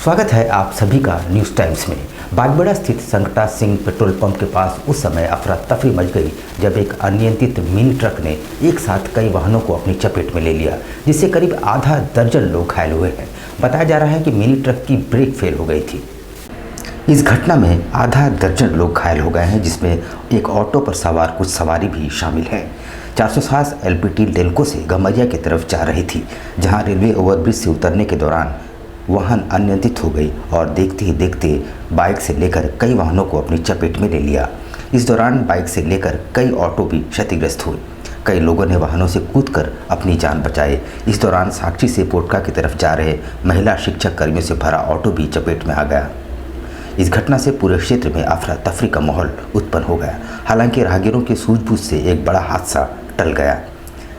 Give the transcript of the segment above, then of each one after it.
स्वागत है आप सभी का न्यूज़ टाइम्स में। बागबेड़ा स्थित संकटा सिंह पेट्रोल पंप के पास उस समय अफरा तफरी मच गई जब एक अनियंत्रित मिनी ट्रक ने एक साथ कई वाहनों को अपनी चपेट में ले लिया, जिससे करीब आधा दर्जन लोग घायल हुए हैं। बताया जा रहा है कि मिनी ट्रक की ब्रेक फेल हो गई थी। इस घटना में आधा दर्जन लोग घायल हो गए हैं, जिसमें एक ऑटो पर सवार कुछ सवारी भी शामिल है। 407 एलपीटी डेल्को से गमरिया की तरफ जा रही थी, जहां रेलवे ओवरब्रिज से उतरने के दौरान वाहन अनियंत्रित हो गई और देखते ही देखते बाइक से लेकर कई वाहनों को अपनी चपेट में ले लिया। इस दौरान बाइक से लेकर कई ऑटो भी क्षतिग्रस्त हुए। कई लोगों ने वाहनों से कूदकर अपनी जान बचाई। इस दौरान साक्षी से पोटका की तरफ जा रहे महिला शिक्षक कर्मियों से भरा ऑटो भी चपेट में आ गया। इस घटना से पूरे क्षेत्र में अफरा तफरी का माहौल उत्पन्न हो गया। हालांकि राहगीरों की सूझबूझ से एक बड़ा हादसा टल गया।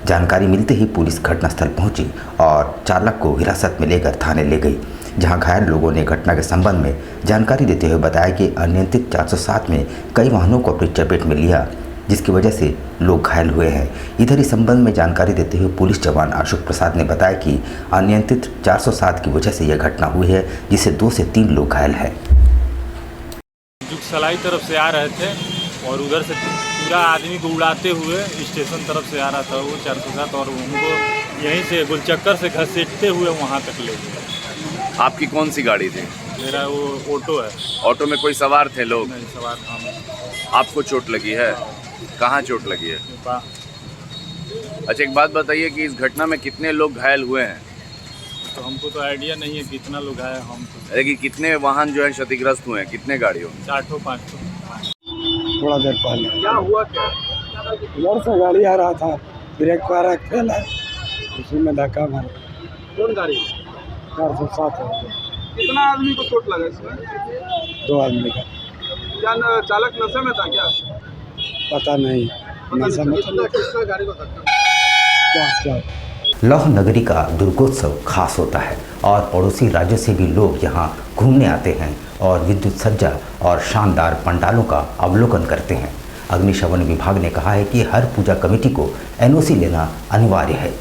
जानकारी मिलते ही पुलिस घटनास्थल पहुंची और चालक को हिरासत में लेकर थाने ले गई, जहां घायल लोगों ने घटना के संबंध में जानकारी देते हुए बताया कि अनियंत्रित 407 में कई वाहनों को अपनी चपेट में लिया, जिसकी वजह से लोग घायल हुए हैं। इधर इस संबंध में जानकारी देते हुए पुलिस जवान अशोक प्रसाद ने बताया कि अनियंत्रित 407 की वजह से यह घटना हुई है, जिससे 2 से 3 लोग घायल हैं। सलाई तरफ से आ रहे थे और उधर से पूरा आदमी को उड़ाते हुए स्टेशन तरफ से आ रहा था वो 407, और उनको यहीं से गोलचक्कर से घसीटते हुए वहाँ तक ले गए। आपकी कौन सी गाड़ी थी? मेरा वो ऑटो है। ऑटो में कोई सवार थे लोग? नहीं, सवार था मैं। आपको चोट लगी है? कहाँ चोट लगी है? अच्छा, एक बात बताइए कि इस घटना में कितने लोग घायल हुए हैं? तो हमको तो आइडिया नहीं है कितना लोग आए। हम तो लेकिन कितने वाहन जो है क्षतिग्रस्त हुए हैं? कितने गाड़ियों? 4-5। थोड़ा देर पहले क्या हुआ? क्या इधर से गाड़ी आ रहा था, ब्रेक का फेल है, उसी में धक्का मारा। कौन गाड़ी? 407 है। कितना आदमी को चोट लगा इसमें? 2 आदमी का। क्या चालक नशे में था क्या? पता नहीं, नशा में था। किसका गाड़ी को धक्का? लौह नगरी का दुर्गोत्सव खास होता है और पड़ोसी राज्यों से भी लोग यहाँ घूमने आते हैं और विद्युत सज्जा और शानदार पंडालों का अवलोकन करते हैं। अग्निशमन विभाग ने कहा है कि हर पूजा कमेटी को एनओसी लेना अनिवार्य है।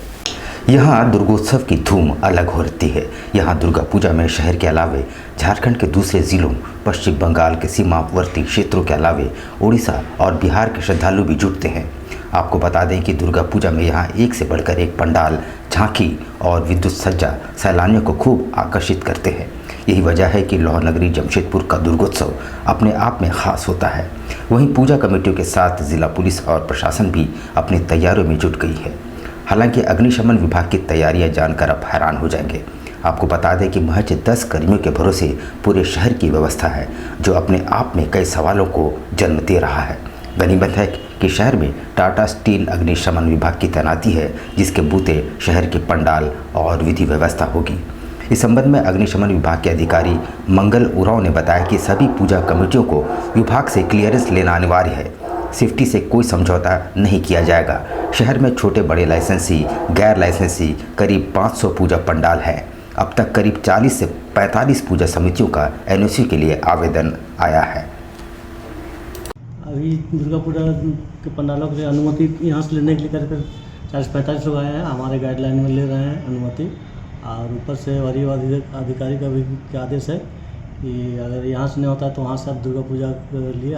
यहाँ दुर्गोत्सव की धूम अलग होती है। यहाँ दुर्गा पूजा में शहर के अलावे झारखंड के दूसरे ज़िलों, पश्चिम बंगाल के सीमावर्ती क्षेत्रों के अलावे उड़ीसा और बिहार के श्रद्धालु भी जुटते हैं। आपको बता दें कि दुर्गा पूजा में यहाँ एक से बढ़कर एक पंडाल, झांकी और विद्युत सज्जा सैलानियों को खूब आकर्षित करते हैं। यही वजह है कि लौह नगरी जमशेदपुर का दुर्गोत्सव अपने आप में खास होता है। वहीं पूजा कमेटियों के साथ जिला पुलिस और प्रशासन भी अपनी तैयारियों में जुट गई है। हालांकि अग्निशमन विभाग की तैयारियां जानकर आप हैरान हो जाएंगे। आपको बता दें कि महज 10 कर्मियों के भरोसे पूरे शहर की व्यवस्था है, जो अपने आप में कई सवालों को जन्म दे रहा है। गनीमत है कि शहर में टाटा स्टील अग्निशमन विभाग की तैनाती है, जिसके बूते शहर के पंडाल और विधि व्यवस्था होगी। इस संबंध में अग्निशमन विभाग के अधिकारी मंगल उरांव ने बताया कि सभी पूजा कमेटियों को विभाग से क्लियरेंस लेना अनिवार्य है। सेफ्टी से कोई समझौता नहीं किया जाएगा। शहर में छोटे बड़े लाइसेंसी, गैर लाइसेंसी करीब 500 पूजा पंडाल हैं। अब तक करीब 40 से 45 पूजा समितियों का एनओसी के लिए आवेदन आया है। अभी दुर्गा पूजा के पंडालों के लिए अनुमति यहाँ से लेने के लिए करीब 40-45 लोग आए हैं। हमारे गाइडलाइन में ले रहे हैं अनुमति, और ऊपर से वरीय अधिकारी का भी आदेश है कि अगर यहाँ से नहीं होता है तो वहाँ से आप दुर्गा पूजा के लिए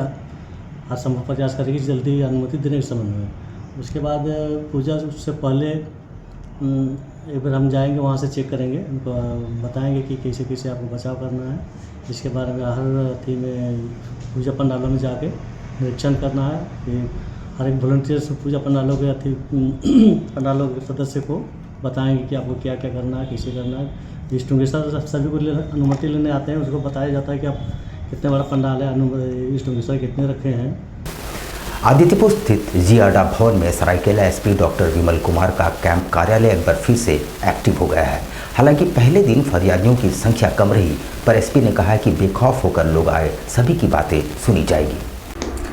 हर संभव प्रयास करेंगे जल्दी अनुमति देने के संबंध में। उसके बाद पूजा से पहले एक बार हम जाएंगे, वहाँ से चेक करेंगे, उनको बताएंगे कि कैसे कैसे आपको बचाव करना है। इसके बारे में हर अथी में पूजा पंडालों में जाके निरीक्षण करना है कि हर एक वॉलंटियर्स पूजा पंडालों के पंडालों के सदस्य को बताएंगे कि आपको क्या क्या करना है, कैसे करना है। स्टुंगेश्वर सभी को अनुमति लेने आते हैं, उसको बताया जाता है कि आप कितने बड़ा पंडाल है, स्टुंगेश्वर कितने रखे हैं। आदित्यपुर स्थित जियाडा भवन में सरायकेला एसपी डॉक्टर विमल कुमार का कैंप कार्यालय एक बार फिर से एक्टिव हो गया है। हालांकि पहले दिन फरियादियों की संख्या कम रही, पर एसपी ने कहा है कि बेखौफ होकर लोग आए, सभी की बातें सुनी जाएगी।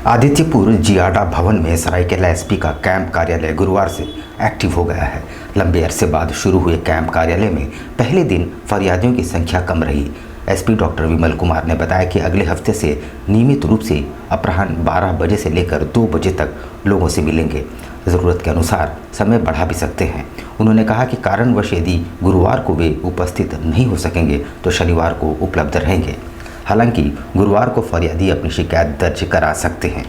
आदित्यपुर जियाडा भवन में सरायकेला एसपी का कैंप कार्यालय गुरुवार से एक्टिव हो गया है। लंबे अरसे बाद शुरू हुए कैंप कार्यालय में पहले दिन फरियादियों की संख्या कम रही। एसपी डॉक्टर विमल कुमार ने बताया कि अगले हफ्ते से नियमित रूप से अपराह्न 12 बजे से लेकर 2 बजे तक लोगों से मिलेंगे। ज़रूरत के अनुसार समय बढ़ा भी सकते हैं। उन्होंने कहा कि कारणवश यदि गुरुवार को वे उपस्थित नहीं हो सकेंगे तो शनिवार को उपलब्ध रहेंगे। हालांकि गुरुवार को फरियादी अपनी शिकायत दर्ज करा सकते हैं।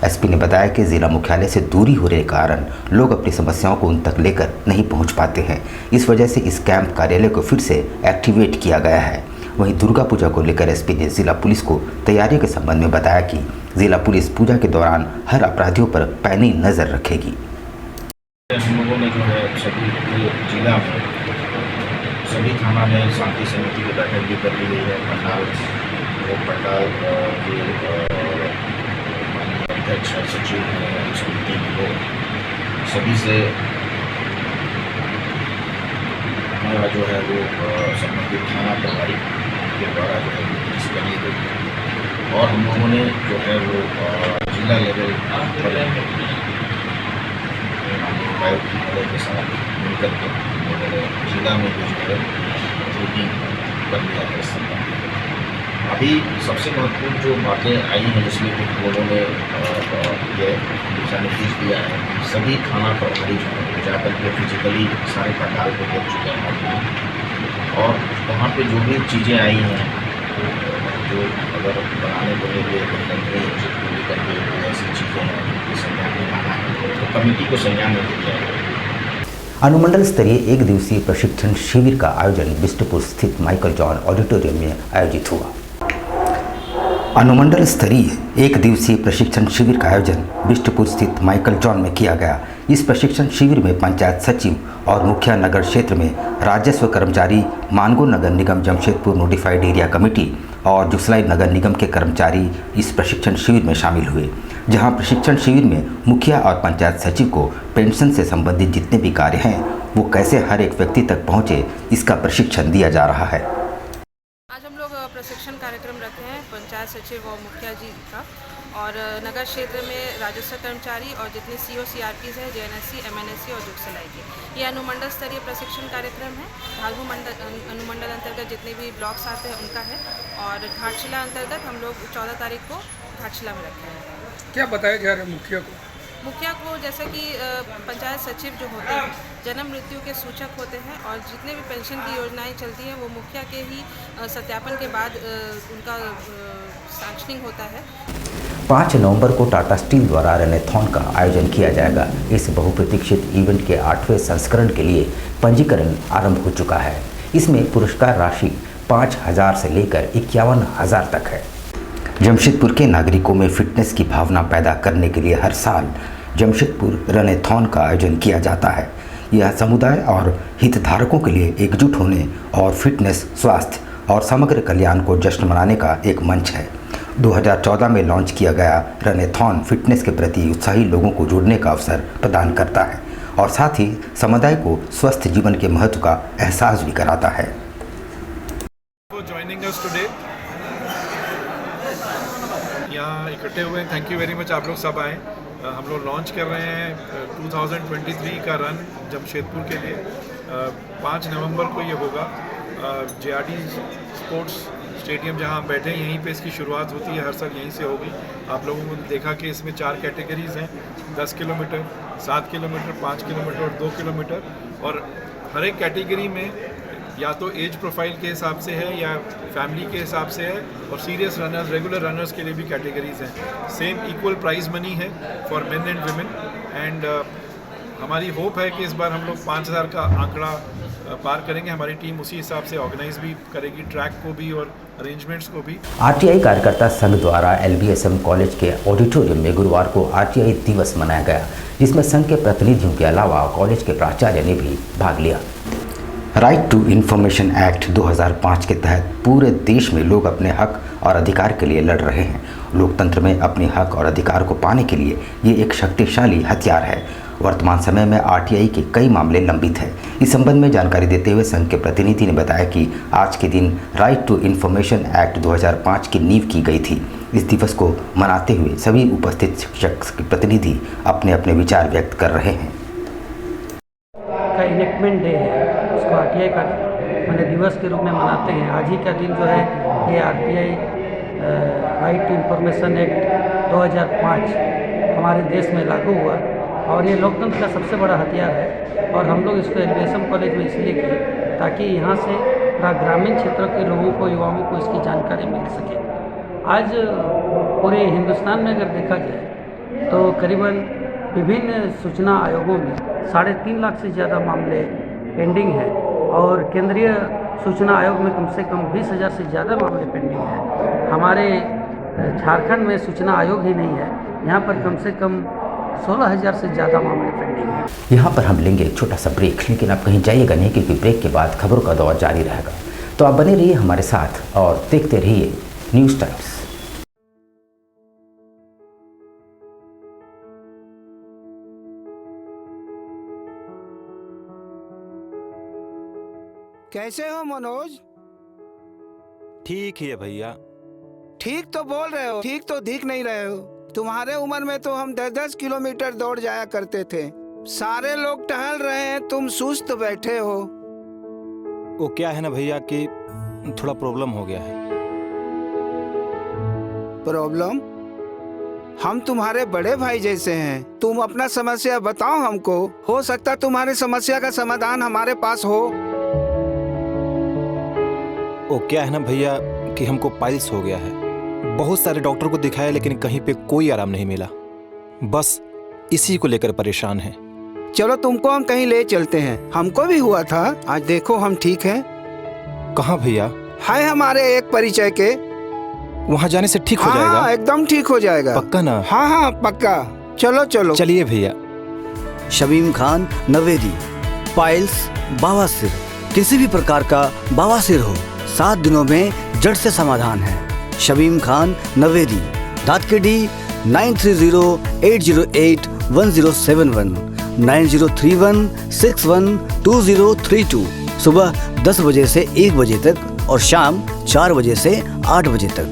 एसपी ने बताया कि जिला मुख्यालय से दूरी होने के कारण लोग अपनी समस्याओं को उन तक लेकर नहीं पहुंच पाते हैं। इस वजह से इस कैंप कार्यालय को फिर से एक्टिवेट किया गया है। वहीं दुर्गा पूजा को लेकर एसपी ने जिला पुलिस को तैयारियों के संबंध में बताया कि जिला पुलिस पूजा के दौरान हर अपराधियों पर पैनी नजर रखेगी। हम लोगों ने जो है सभी जिला में सभी थाना में शांति समिति की बैठक भी कर ली गई है। पंडाल के माननीय अध्यक्ष सचिव समिति के लोग सभी से हमारा जो है वो संबंधित थाना प्रभारी के द्वारा जो है मीटिंग्स कर ली गई और हम लोगों ने जो है वो जिला लेवल पर उपायुक्त महोदय के साथ मिलकर के जिला में जो है मीटिंग कर लिया है। इस संबंध में अभी सबसे महत्वपूर्ण जो बातें आई हैं जिसमें कि उन्होंने ये दिशा निर्देश दिया है, सभी थाना प्रभारी जो है जाकर के फिजिकली सारे पंडाल को देख चुके हैं और वहाँ पे जो भी चीज़ें आई हैं जो अगर बनाने को लेकर करके ऐसी चीज़ें हैं जिनकी संज्ञान में लाना है तो कमेटी को संज्ञान में दिया है। अनुमंडल स्तरीय एक दिवसीय प्रशिक्षण शिविर का आयोजन बिष्टपुर स्थित माइकल जॉन ऑडिटोरियम में आयोजित हुआ। अनुमंडल स्तरीय एक दिवसीय प्रशिक्षण शिविर का आयोजन बिष्टपुर स्थित माइकल जॉन में किया गया। इस प्रशिक्षण शिविर में पंचायत सचिव और मुखिया नगर क्षेत्र में राजस्व कर्मचारी, मानगो नगर निगम जमशेदपुर नोटिफाइड एरिया कमेटी और जुसलाई नगर निगम के कर्मचारी इस प्रशिक्षण शिविर में शामिल हुए, जहां प्रशिक्षण शिविर में मुखिया और पंचायत सचिव को पेंशन से संबंधित जितने भी कार्य हैं वो कैसे हर एक व्यक्ति तक पहुंचे, इसका प्रशिक्षण दिया जा रहा है। आज हम लोग प्रशिक्षण कार्यक्रम रखे हैं पंचायत सचिव और मुखिया जी का और नगर क्षेत्र में राजस्व कर्मचारी और जितने सीओ सीआरपीज हैं, जेएनएससी, एमएनएससी और जुगसलाई के, ये अनुमंडल स्तरीय प्रशिक्षण कार्यक्रम है। भालू अनुमंडल अंतर्गत जितने भी ब्लॉक्स आते हैं उनका है और घाटशिला अंतर्गत हम लोग 14 तारीख को घाटशिला में रखे हैं। क्या बताया जा रहा है मुखिया को जैसे कि पंचायत सचिव जो होते हैं जन्म मृत्यु के सूचक होते हैं और जितने भी पेंशन की योजनाएं चलती हैं वो मुखिया के ही सत्यापन के बाद उनका सैंक्शनिंग होता है। 5 नवंबर को टाटा स्टील द्वारा रनथॉन का आयोजन किया जाएगा। इस बहुप्रतीक्षित इवेंट के 8वें संस्करण के लिए पंजीकरण आरंभ हो चुका है। इसमें पुरस्कार राशि 5,000 से लेकर 51,000 तक है। जमशेदपुर के नागरिकों में फिटनेस की भावना पैदा करने के लिए हर साल जमशेदपुर रनथॉन का आयोजन किया जाता है। यह समुदाय और हितधारकों के लिए एकजुट होने और फिटनेस, स्वास्थ्य और समग्र कल्याण को जश्न मनाने का एक मंच है। 2014 में लॉन्च किया गया रनथॉन फिटनेस के प्रति उत्साही लोगों को जुड़ने का अवसर प्रदान करता है और साथ ही समुदाय को स्वस्थ जीवन के महत्व का एहसास भी कराता है। यहाँ इकट्ठे हुए हैं, थैंक यू वेरी मच, आप लोग सब आए। हम लोग लॉन्च कर रहे हैं 2023 का रन जमशेदपुर के लिए। 5 नवंबर को ये होगा। जेआरडी स्पोर्ट्स स्टेडियम जहाँ हम बैठे हैं यहीं पे इसकी शुरुआत होती है, हर साल यहीं से होगी। आप लोगों ने देखा कि इसमें 4 कैटेगरीज हैं, 10 किलोमीटर, 7 किलोमीटर, 5 किलोमीटर और 2 किलोमीटर। और हर एक कैटेगरी में या तो एज प्रोफाइल के हिसाब से है या फैमिली के हिसाब से है और सीरियस रनर्स, रेगुलर रनर्स के लिए भी कैटेगरीज हैं। सेम इक्वल प्राइज मनी है for main and women. And हमारी होप है कि इस बार हम लोग 5,000 का आंकड़ा पार करेंगे। हमारी टीम उसी हिसाब से ऑर्गेनाइज भी करेगी, ट्रैक को भी और अरेंजमेंट्स को भी। आरटीआई कार्यकर्ता संघ द्वारा एलबीएसएम कॉलेज के ऑडिटोरियम में गुरुवार को आरटीआई दिवस मनाया गया, जिसमें संघ के प्रतिनिधियों के अलावा कॉलेज के प्राचार्य ने भी भाग लिया। राइट टू इन्फॉर्मेशन एक्ट 2005 के तहत पूरे देश में लोग अपने हक और अधिकार के लिए लड़ रहे हैं। लोकतंत्र में अपने हक और अधिकार को पाने के लिए ये एक शक्तिशाली हथियार है। वर्तमान समय में आरटीआई के कई मामले लंबित हैं। इस संबंध में जानकारी देते हुए संघ के प्रतिनिधि ने बताया कि आज के दिन राइट टू इन्फॉर्मेशन एक्ट 2005 की नींव की गई थी। इस दिवस को मनाते हुए सभी उपस्थित शिक्षक के प्रतिनिधि अपने अपने विचार व्यक्त कर रहे हैं। का इनेक्टमेंट डे है, उसको आरटीआई का मैंने दिवस के रूप में मनाते हैं। आज ही का दिन जो है ये RTI right to information act 2005 हमारे देश में लागू हुआ। और ये लोकतंत्र का सबसे बड़ा हथियार है। और हम लोग इसको एजुकेशन कॉलेज में इसलिए किए ताकि यहाँ से पूरा ग्रामीण क्षेत्रों के लोगों को, युवाओं को इसकी जानकारी मिल सके। आज पूरे हिंदुस्तान में अगर देखा जाए तो करीबन विभिन्न सूचना आयोगों में 3.5 लाख से ज़्यादा मामले पेंडिंग है और केंद्रीय सूचना आयोग में कम से कम 20,000 से ज़्यादा मामले पेंडिंग है। हमारे झारखंड में सूचना आयोग ही नहीं है, यहाँ पर कम से कम 16,000 से ज़्यादा मामले पेंडिंग है। यहाँ पर हम लेंगे एक छोटा सा ब्रेक, लेकिन आप कहीं जाइएगा नहीं क्योंकि ब्रेक के बाद खबरों का दौर जारी रहेगा। तो आप बने रहिए हमारे साथ और देखते रहिए न्यूज़ टाइम्स। कैसे हो मनोज? ठीक ही है भैया। ठीक तो बोल रहे हो, ठीक तो दिख नहीं रहे हो। तुम्हारे उम्र में तो हम 10-10 किलोमीटर दौड़ जाया करते थे। सारे लोग टहल रहे हैं, तुम सुस्त बैठे हो। वो क्या है ना भैया कि थोड़ा प्रॉब्लम हो गया है। प्रॉब्लम? हम तुम्हारे बड़े भाई जैसे हैं, तुम अपना समस्या बताओ हमको। हो सकता तुम्हारी समस्या का समाधान हमारे पास हो। वो क्या है ना भैया कि हमको पाइल्स हो गया है। बहुत सारे डॉक्टर को दिखाया लेकिन कहीं पे कोई आराम नहीं मिला। बस इसी को लेकर परेशान है। चलो तुमको हम कहीं ले चलते हैं, हमको भी हुआ था। आज देखो हम ठीक हैं। कहाँ भैया? है हमारे एक परिचय के। वहाँ जाने से ठीक हो जाएगा? हाँ, एकदम ठीक हो जाएगा। पक्का ना? हाँ हाँ पक्का। चलो चलो चलिए भैया। शमीम खान नवेदी, पाइल्स, बवासीर, किसी भी प्रकार का बवासीर हो 7 दिनों में जड़ से समाधान है। शमीम खान नवेदी, दातकेडी 9308081071 9031612032। सुबह 10 बजे से 1 बजे तक और शाम 4 बजे से 8 बजे तक।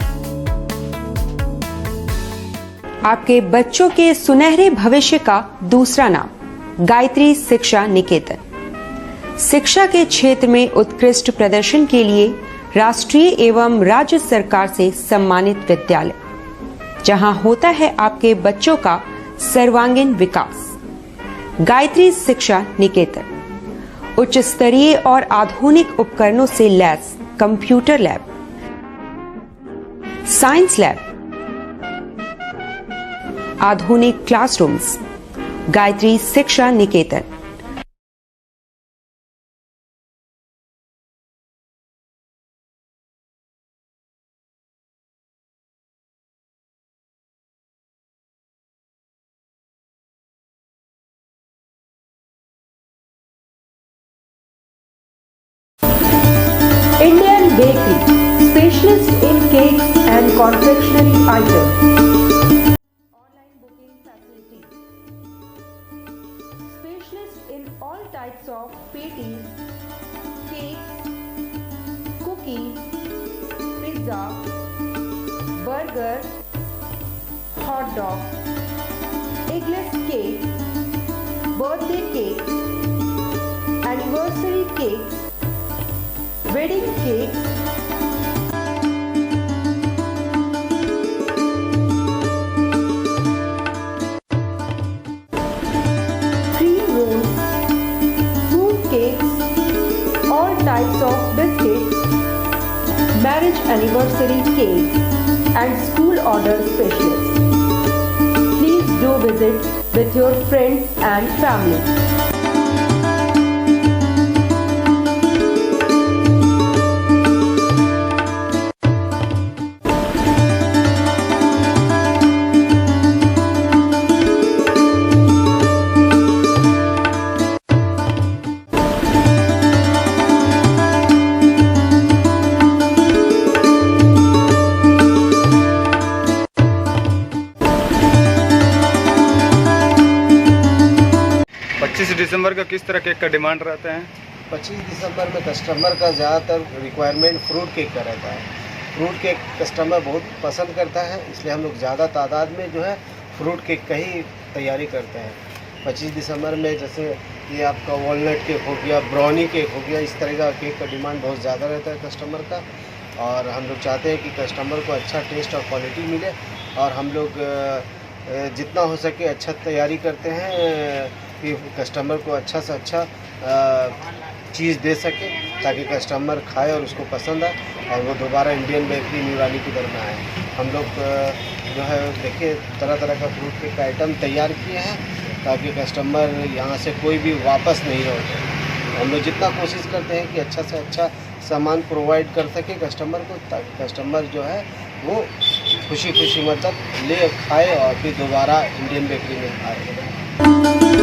आपके बच्चों के सुनहरे भविष्य का दूसरा नाम गायत्री शिक्षा निकेतन। शिक्षा के क्षेत्र में उत्कृष्ट प्रदर्शन के लिए राष्ट्रीय एवं राज्य सरकार से सम्मानित विद्यालय, जहां होता है आपके बच्चों का सर्वांगीण विकास। गायत्री शिक्षा निकेतन उच्च स्तरीय और आधुनिक उपकरणों से lace computer lab, science lab, आधुनिक क्लासरूम्स। गायत्री शिक्षा निकेतन। Indian Bakery, specialist in cakes and confectionery items. Online booking facilities. Specialist in all types of patties, cakes, cookies, pizza, burger, hot dog, eggless cake, birthday cake, anniversary cakes, wedding cakes, cream rolls, fruit cakes, all types of biscuits, marriage anniversary cakes, and school order specialists. Please do visit with your friends and family. दिसंबर का किस तरह cake का demand रहता है? 25 दिसंबर में customer का ज़्यादातर requirement fruit cake का रहता है। फ्रूट केक कस्टमर बहुत पसंद करता है, इसलिए हम लोग ज़्यादा तादाद में जो है फ्रूट केक का ही तैयारी करते हैं। 25 दिसंबर में जैसे ये आपका वॉलनट केक हो गया, ब्राउनी केक हो गया, इस तरह का केक का डिमांड बहुत ज़्यादा रहता है कस्टमर का। और हम लोग चाहते हैं कि कस्टमर को अच्छा टेस्ट और क्वालिटी मिले। और हम लोग जितना हो सके अच्छा तैयारी करते हैं कि कस्टमर को अच्छा से अच्छा चीज़ दे सके ताकि कस्टमर खाए और उसको पसंद आए और वो दोबारा इंडियन बेकरी न्यूरानी की तरफ में आए। हम लोग जो है देखिए तरह तरह का फ्रूट केक का आइटम तैयार किए हैं ताकि कस्टमर यहाँ से कोई भी वापस नहीं लौटे। हम लोग जितना कोशिश करते हैं कि अच्छा से अच्छा सामान प्रोवाइड कर सके कस्टमर को ताकि कस्टमर जो है वो खुशी खुशी मतलब ले खाए और फिर दोबारा इंडियन बेकरी में आए।